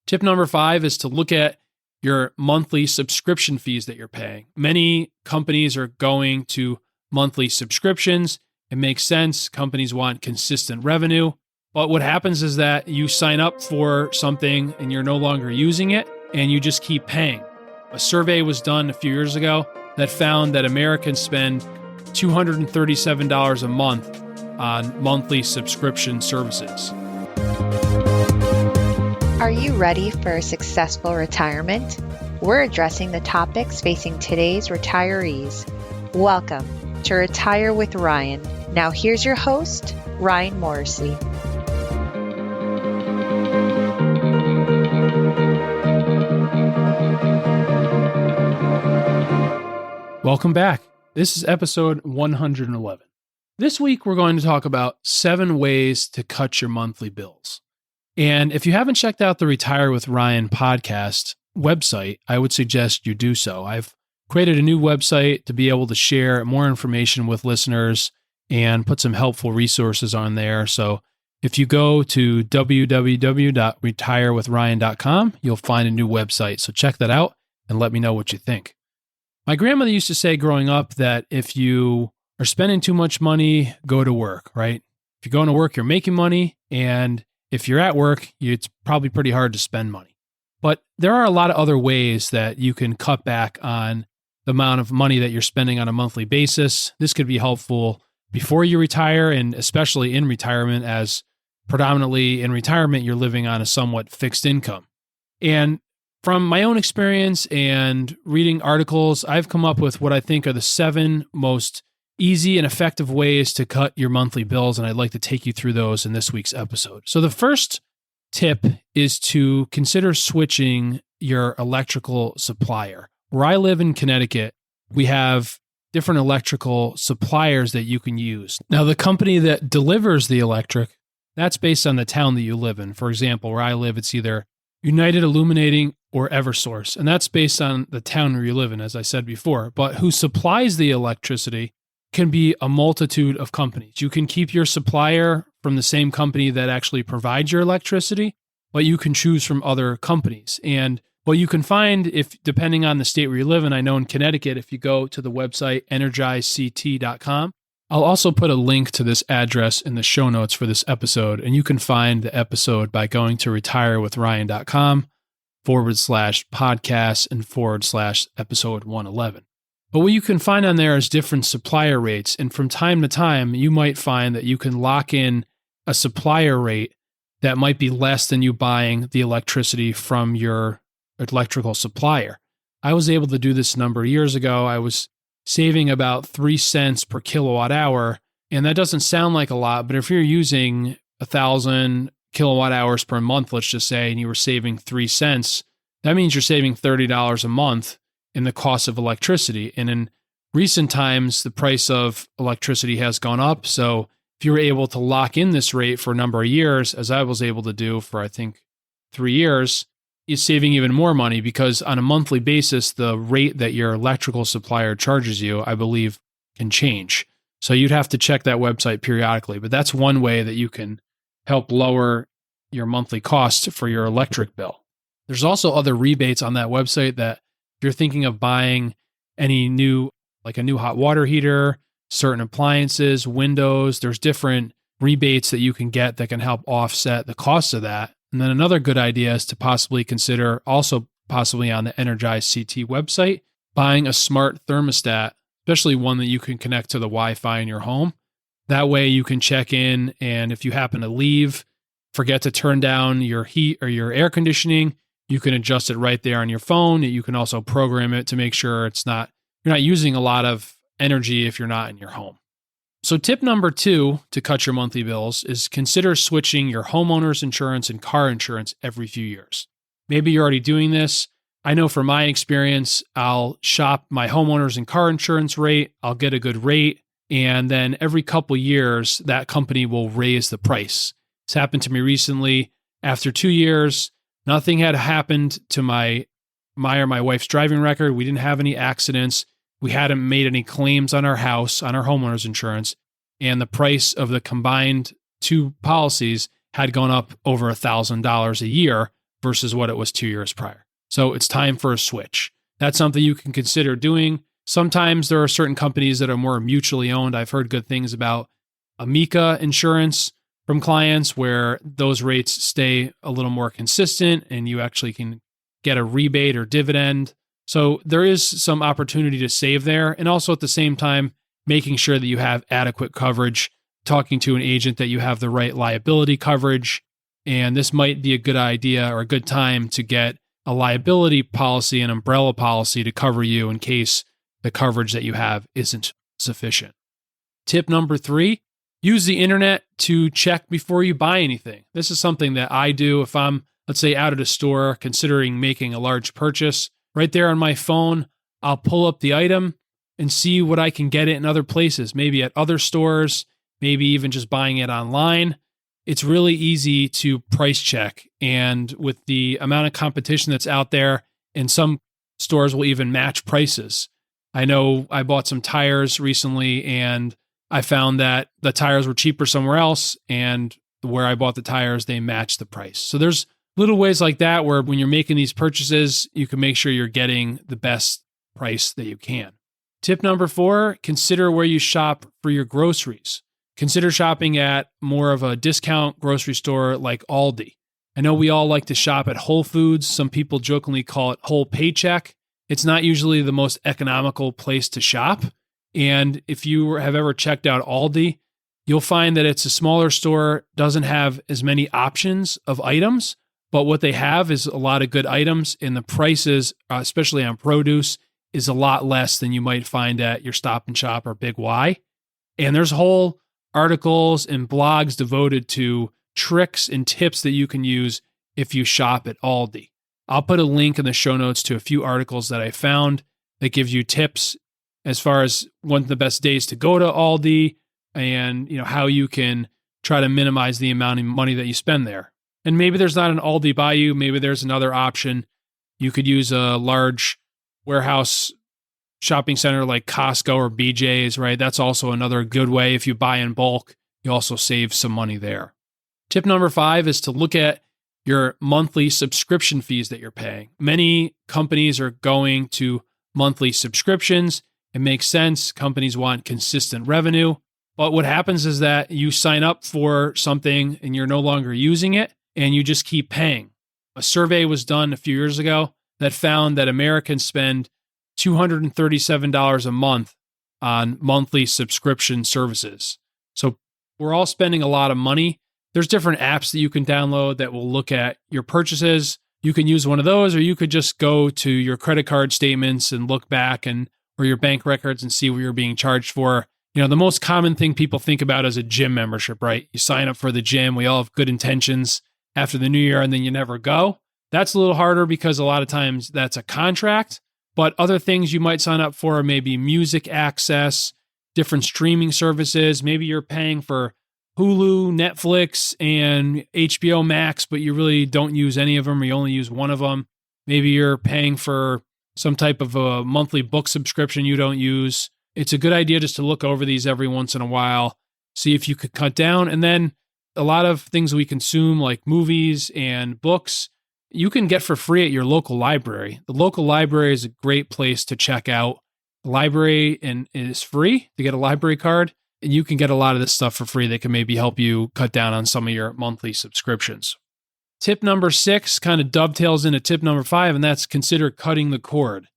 Tip number 5 is to look at your monthly subscription fees that you're paying. Many companies are going to monthly subscriptions. It makes sense. Companies want consistent revenue. But what happens is that you sign up for something and you're no longer using it and you just keep paying. A survey was done a few years ago that found that Americans spend $237 a month on monthly subscription services. Are you ready for a successful retirement? We're addressing the topics facing today's retirees. Welcome to Retire with Ryan. Now here's your host, Ryan Morrissey. Welcome back. This is episode 111. This week, we're going to talk about 7 ways to cut your monthly bills. And if you haven't checked out the Retire with Ryan podcast website, I would suggest you do so. I've created a new website to be able to share more information with listeners and put some helpful resources on there. So if you go to www.retirewithryan.com, you'll find a new website. So check that out and let me know what you think. My grandmother used to say growing up that if you are spending too much money, go to work, right? If you're going to work, you're making money. And if you're at work, it's probably pretty hard to spend money. But there are a lot of other ways that you can cut back on the amount of money that you're spending on a monthly basis. This could be helpful before you retire and especially in retirement, as predominantly in retirement, you're living on a somewhat fixed income. And from my own experience and reading articles, I've come up with what I think are the 7 most easy and effective ways to cut your monthly bills, and I'd like to take you through those in this week's episode. So the first tip is to consider switching your electrical supplier. Where I live in Connecticut, we have different electrical suppliers that you can use. Now, the company that delivers the electric, that's based on the town that you live in. For example, where I live, it's either United Illuminating or Eversource, and that's based on the town where you live in, as I said before. But who supplies the electricity can be a multitude of companies. You can keep your supplier from the same company that actually provides your electricity, but you can choose from other companies. And what you can find, if depending on the state where you live in, I know in Connecticut, if you go to the website energizect.com, I'll also put a link to this address in the show notes for this episode, and you can find the episode by going to retirewithryan.com/podcast and /episode 111. But what you can find on there is different supplier rates. And from time to time, you might find that you can lock in a supplier rate that might be less than you buying the electricity from your electrical supplier. I was able to do this a number of years ago. I was saving about 3 cents per kilowatt hour. And that doesn't sound like a lot, but if you're using 1,000 kilowatt hours per month, let's just say, and you were saving 3 cents, that means you're saving $30 a month in the cost of electricity. And in recent times, the price of electricity has gone up. So if you were able to lock in this rate for a number of years, as I was able to do for, I think, 3 years, you're saving even more money because on a monthly basis, the rate that your electrical supplier charges you, I believe, can change. So you'd have to check that website periodically. But that's one way that you can help lower your monthly cost for your electric bill. There's also other rebates on that website that if you're thinking of buying any new, like a new hot water heater, certain appliances, windows, there's different rebates that you can get that can help offset the cost of that. And then another good idea is to possibly consider, also possibly on the Energize CT website, buying a smart thermostat, especially one that you can connect to the Wi-Fi in your home. That way you can check in, and if you happen to leave, forget to turn down your heat or your air conditioning, you can adjust it right there on your phone. You can also program it to make sure you're not using a lot of energy if you're not in your home. So tip number 2 to cut your monthly bills is consider switching your homeowner's insurance and car insurance every few years. Maybe you're already doing this. I know from my experience, I'll shop my homeowner's and car insurance rate. I'll get a good rate. And then every couple years, that company will raise the price. It's happened to me recently. After 2 years, nothing had happened to my or my wife's driving record. We didn't have any accidents. We hadn't made any claims on our house, on our homeowner's insurance. And the price of the combined 2 policies had gone up over $1,000 a year versus what it was 2 years prior. So it's time for a switch. That's something you can consider doing. Sometimes there are certain companies that are more mutually owned. I've heard good things about Amica insurance from clients where those rates stay a little more consistent and you actually can get a rebate or dividend. So there is some opportunity to save there. And also at the same time, making sure that you have adequate coverage, talking to an agent that you have the right liability coverage. And this might be a good idea or a good time to get a liability policy, an umbrella policy to cover you in case the coverage that you have isn't sufficient. Tip number 3, use the internet to check before you buy anything. This is something that I do if I'm, let's say, out at a store considering making a large purchase. Right there on my phone, I'll pull up the item and see what I can get it in other places, maybe at other stores, maybe even just buying it online. It's really easy to price check. And with the amount of competition that's out there, and some stores will even match prices. I know I bought some tires recently and I found that the tires were cheaper somewhere else, and where I bought the tires, they matched the price. So there's little ways like that where when you're making these purchases, you can make sure you're getting the best price that you can. Tip number 4, consider where you shop for your groceries. Consider shopping at more of a discount grocery store like Aldi. I know we all like to shop at Whole Foods. Some people jokingly call it whole paycheck. It's not usually the most economical place to shop. And if you have ever checked out Aldi, you'll find that it's a smaller store, doesn't have as many options of items, but what they have is a lot of good items, and the prices, especially on produce, is a lot less than you might find at your Stop and Shop or Big Y. And there's whole articles and blogs devoted to tricks and tips that you can use if you shop at Aldi. I'll put a link in the show notes to a few articles that I found that gives you tips as far as one of the best days to go to Aldi and how you can try to minimize the amount of money that you spend there. And maybe there's not an Aldi by you. Maybe there's another option. You could use a large warehouse shopping center like Costco or BJ's, right? That's also another good way. If you buy in bulk, you also save some money there. Tip number 5 is to look at your monthly subscription fees that you're paying. Many companies are going to monthly subscriptions. It makes sense. Companies want consistent revenue. But what happens is that you sign up for something and you're no longer using it and you just keep paying. A survey was done a few years ago that found that Americans spend $237 a month on monthly subscription services. So we're all spending a lot of money. There's different apps that you can download that will look at your purchases. You can use one of those, or you could just go to your credit card statements and look back or your bank records and see what you're being charged for. The most common thing people think about is a gym membership, right? You sign up for the gym. We all have good intentions after the new year, and then you never go. That's a little harder because a lot of times that's a contract. But other things you might sign up for are maybe music access, different streaming services. Maybe you're paying for Hulu, Netflix, and HBO Max, but you really don't use any of them, or you only use one of them. Maybe you're paying for some type of a monthly book subscription you don't use. It's a good idea just to look over these every once in a while, see if you could cut down. And then a lot of things we consume, like movies and books, you can get for free at your local library. The local library is a great place to check out. The library is free to get a library card, and you can get a lot of this stuff for free that can maybe help you cut down on some of your monthly subscriptions. Tip number 6 kind of dovetails into tip number 5, and that's consider cutting the cord.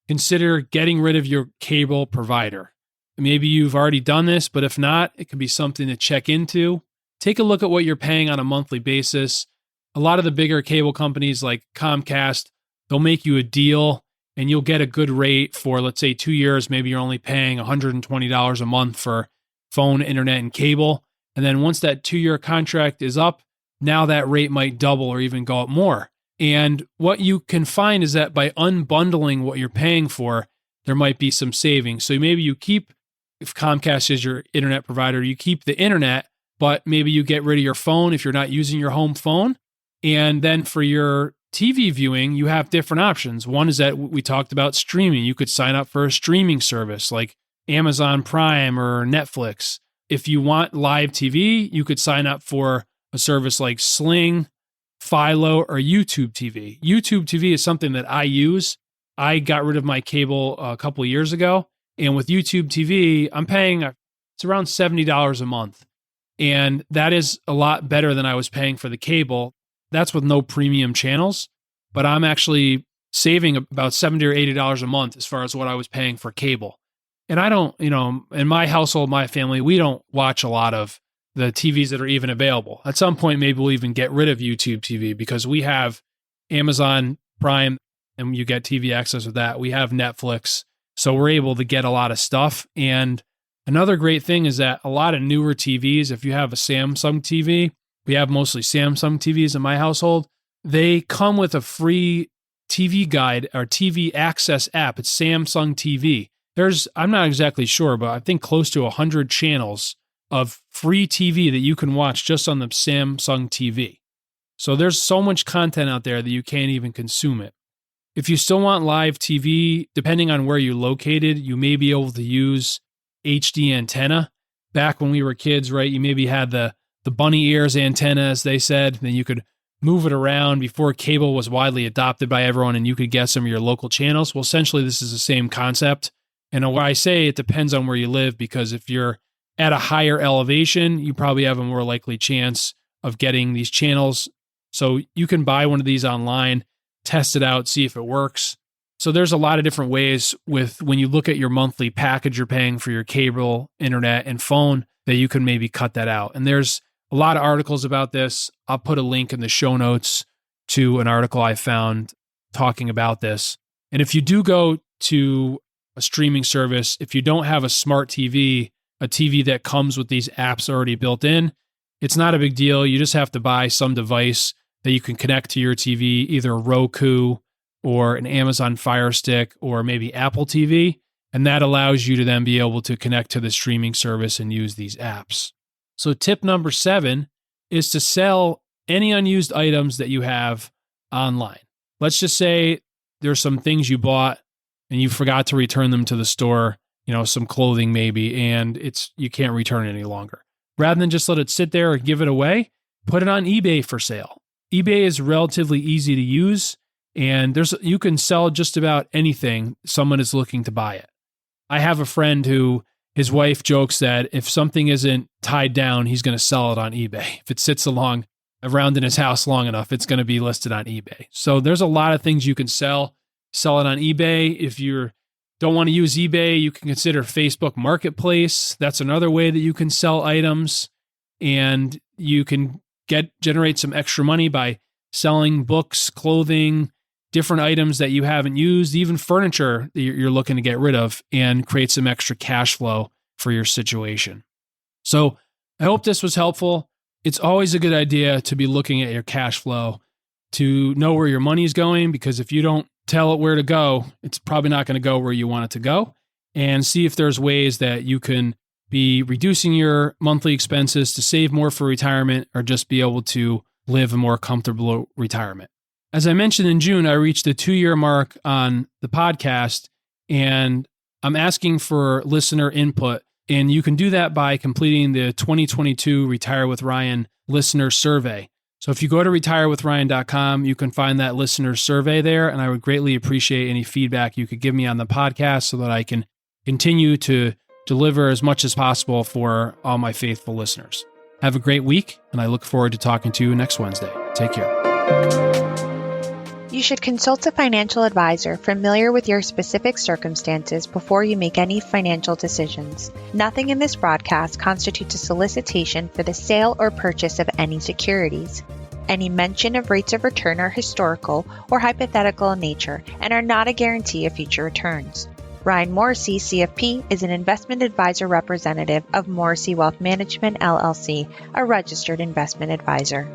Consider getting rid of your cable provider. Maybe you've already done this, but if not, it could be something to check into. Take a look at what you're paying on a monthly basis. A lot of the bigger cable companies like Comcast, they'll make you a deal and you'll get a good rate for, let's say, 2 years. Maybe you're only paying $120 a month for phone, internet, and cable. And then once that 2-year contract is up, now that rate might double or even go up more. And what you can find is that by unbundling what you're paying for, there might be some savings. So maybe you keep, if Comcast is your internet provider, you keep the internet, but maybe you get rid of your phone if you're not using your home phone. And then for your TV viewing, you have different options. One is that we talked about streaming. You could sign up for a streaming service like Amazon Prime or Netflix. If you want live TV, you could sign up for a service like Sling, Philo or YouTube TV. YouTube TV is something that I use. I got rid of my cable a couple of years ago. And with YouTube TV, I'm paying, it's around $70 a month. And that is a lot better than I was paying for the cable. That's with no premium channels. But I'm actually saving about $70 or $80 a month as far as what I was paying for cable. And I don't, in my household, my family, we don't watch a lot of the TVs that are even available. At some point, maybe we'll even get rid of YouTube TV because we have Amazon Prime and you get TV access with that. We have Netflix. So we're able to get a lot of stuff. And another great thing is that a lot of newer TVs, if you have a Samsung TV, we have mostly Samsung TVs in my household, they come with a free TV guide or TV access app. It's Samsung TV. I'm not exactly sure, but I think close to 100 channels of free TV that you can watch just on the Samsung TV. So there's so much content out there that you can't even consume it. If you still want live TV, depending on where you're located, you may be able to use HD antenna. Back when we were kids, right, you maybe had the bunny ears antenna, as they said, then you could move it around before cable was widely adopted by everyone and you could get some of your local channels. Well, essentially, this is the same concept. And what I say, it depends on where you live, because if you're at a higher elevation, you probably have a more likely chance of getting these channels. So you can buy one of these online, test it out, see if it works. So there's a lot of different ways with when you look at your monthly package you're paying for your cable, internet, and phone that you can maybe cut that out. And there's a lot of articles about this. I'll put a link in the show notes to an article I found talking about this. And if you do go to a streaming service, if you don't have a smart TV, a TV that comes with these apps already built in, it's not a big deal. You just have to buy some device that you can connect to your TV, either Roku or an Amazon Fire Stick or maybe Apple TV. And that allows you to then be able to connect to the streaming service and use these apps. So tip number 7 is to sell any unused items that you have online. Let's just say there's some things you bought and you forgot to return them to the store, some clothing maybe, and you can't return it any longer. Rather than just let it sit there or give it away, put it on eBay for sale. eBay is relatively easy to use, and you can sell just about anything someone is looking to buy it. I have a friend who his wife jokes that if something isn't tied down, he's going to sell it on eBay. If it sits around in his house long enough, it's going to be listed on eBay. So there's a lot of things you can sell it on eBay. If you don't want to use eBay, you can consider Facebook Marketplace. That's another way that you can sell items, and you can generate some extra money by selling books, clothing, different items that you haven't used, even furniture that you're looking to get rid of, and create some extra cash flow for your situation. So I hope this was helpful. It's always a good idea to be looking at your cash flow to know where your money is going, because if you don't tell it where to go, it's probably not going to go where you want it to go. And see if there's ways that you can be reducing your monthly expenses to save more for retirement, or just be able to live a more comfortable retirement. As I mentioned in June, I reached the 2-year mark on the podcast, and I'm asking for listener input. And you can do that by completing the 2022 Retire with Ryan listener survey. So if you go to retirewithryan.com, you can find that listener survey there. And I would greatly appreciate any feedback you could give me on the podcast so that I can continue to deliver as much as possible for all my faithful listeners. Have a great week, and I look forward to talking to you next Wednesday. Take care. You should consult a financial advisor familiar with your specific circumstances before you make any financial decisions. Nothing in this broadcast constitutes a solicitation for the sale or purchase of any securities. Any mention of rates of return are historical or hypothetical in nature and are not a guarantee of future returns. Ryan Morrissey, CFP, is an investment advisor representative of Morrissey Wealth Management, LLC, a registered investment advisor.